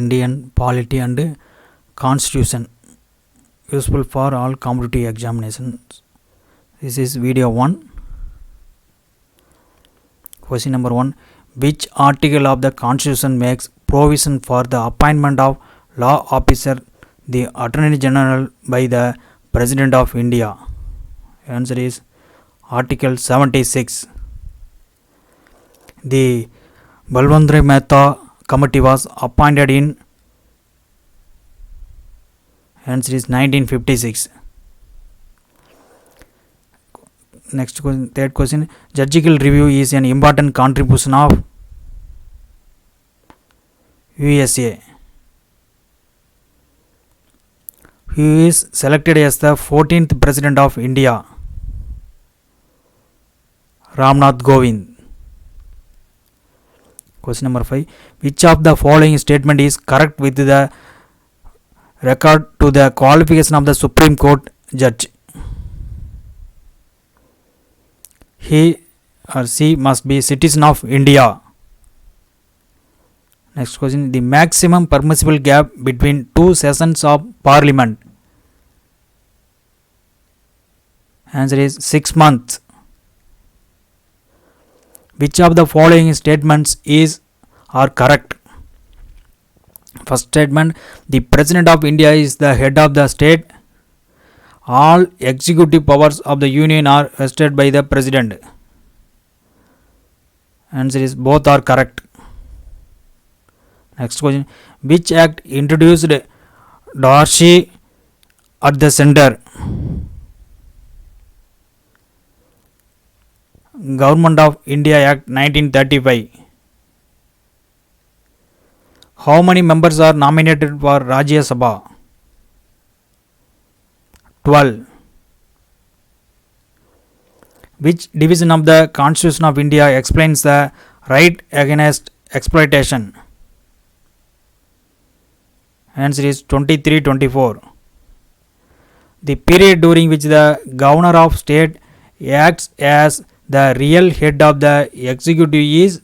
Indian polity and constitution, useful for all competitive examinations. This is video 1. Question number 1. Which article of the constitution makes provision for the appointment of law officer, the Attorney General, by the President of India? Answer is Article 76. The Balwandre Mehta committee was appointed in, answer is 1956. Next question, third question. Judicial review is an important contribution of USA. Who is selected as the 14th President of India? Ramnath Kovind. Question number 5. Which of the following statement is correct with the regard to the qualification of the Supreme Court judge? He or she must be citizen of India. Next question. The maximum permissible gap between two sessions of Parliament. Answer is 6 months. Which of the following statements are correct? First statement. The President of India is the head of the state. All executive powers of the Union are vested by the President. Answer is both are correct. Next question. Which act introduced Darcy at the center? Government of India Act 1935. How many members are nominated for Rajya Sabha? 12. Which division of the Constitution of India explains the right against exploitation? Answer is 23-24. The period during which the Governor of State acts as the real head of the executive is,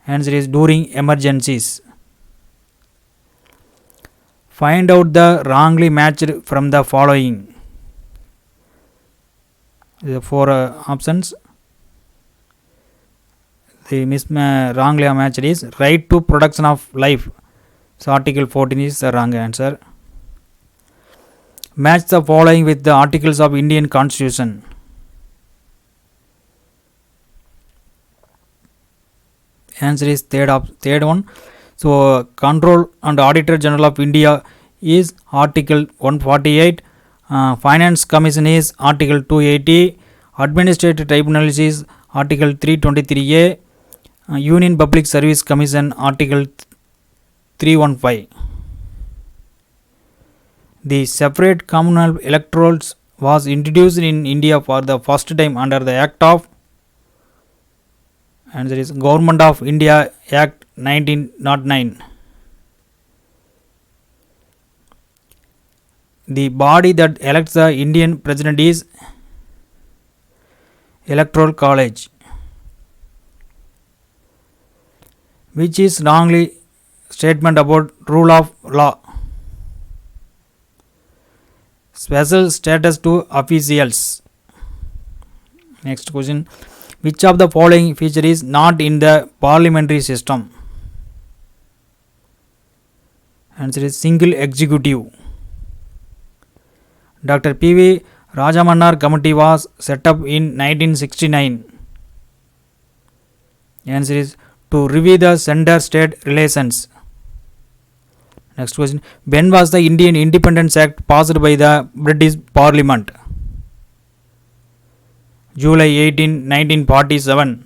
answer is during emergencies. Find out the wrongly matched from the following. The 4 options. The wrongly matched is right to protection of life. So Article 14 is the wrong answer. Match the following with the articles of Indian Constitution. Answer is third one. So Control and Auditor General of India is Article 148. Finance Commission is Article 280. Administrative Tribunals is Article 323A. Union Public Service Commission Article 315. The separate communal electorals was introduced in India for the first time under the Act of, answer is Government of India Act 1909. The body that elects the Indian President is Electoral College. Which is wrongly statement about rule of law? Special status to officials. Next question. Which of the following feature is not in the parliamentary system? Answer is single executive. Dr. P.V. Rajamannar committee was set up in 1969. Answer is to review the center-state relations. Next question. When was the Indian Independence Act passed by the British Parliament? July 18, 1947.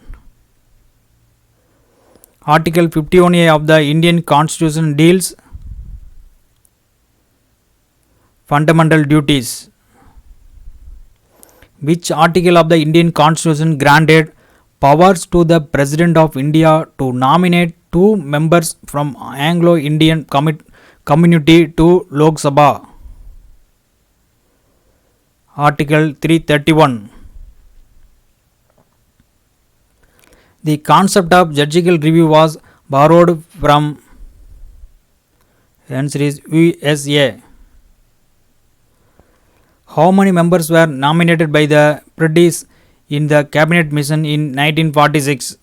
Article 51A of the Indian Constitution deals fundamental duties. Which article of the Indian Constitution granted powers to the President of India to nominate 2 members from Anglo-Indian community to Lok Sabha? Article 331. The concept of judicial review was borrowed from Answer is USA. How many members were nominated by the British in the cabinet mission in 1946?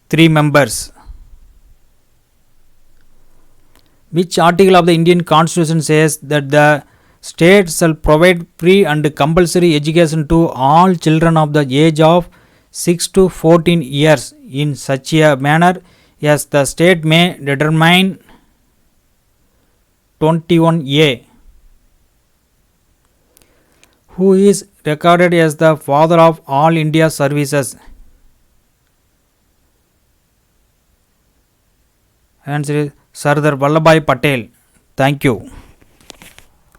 3 members. Which article of the Indian Constitution says that the state shall provide free and compulsory education to all children of the age of 6 to 14 years in such a manner as the state may determine? 21A. Who is regarded as the father of all India services? Answer is Sardar Vallabhbhai Patel. Thank you.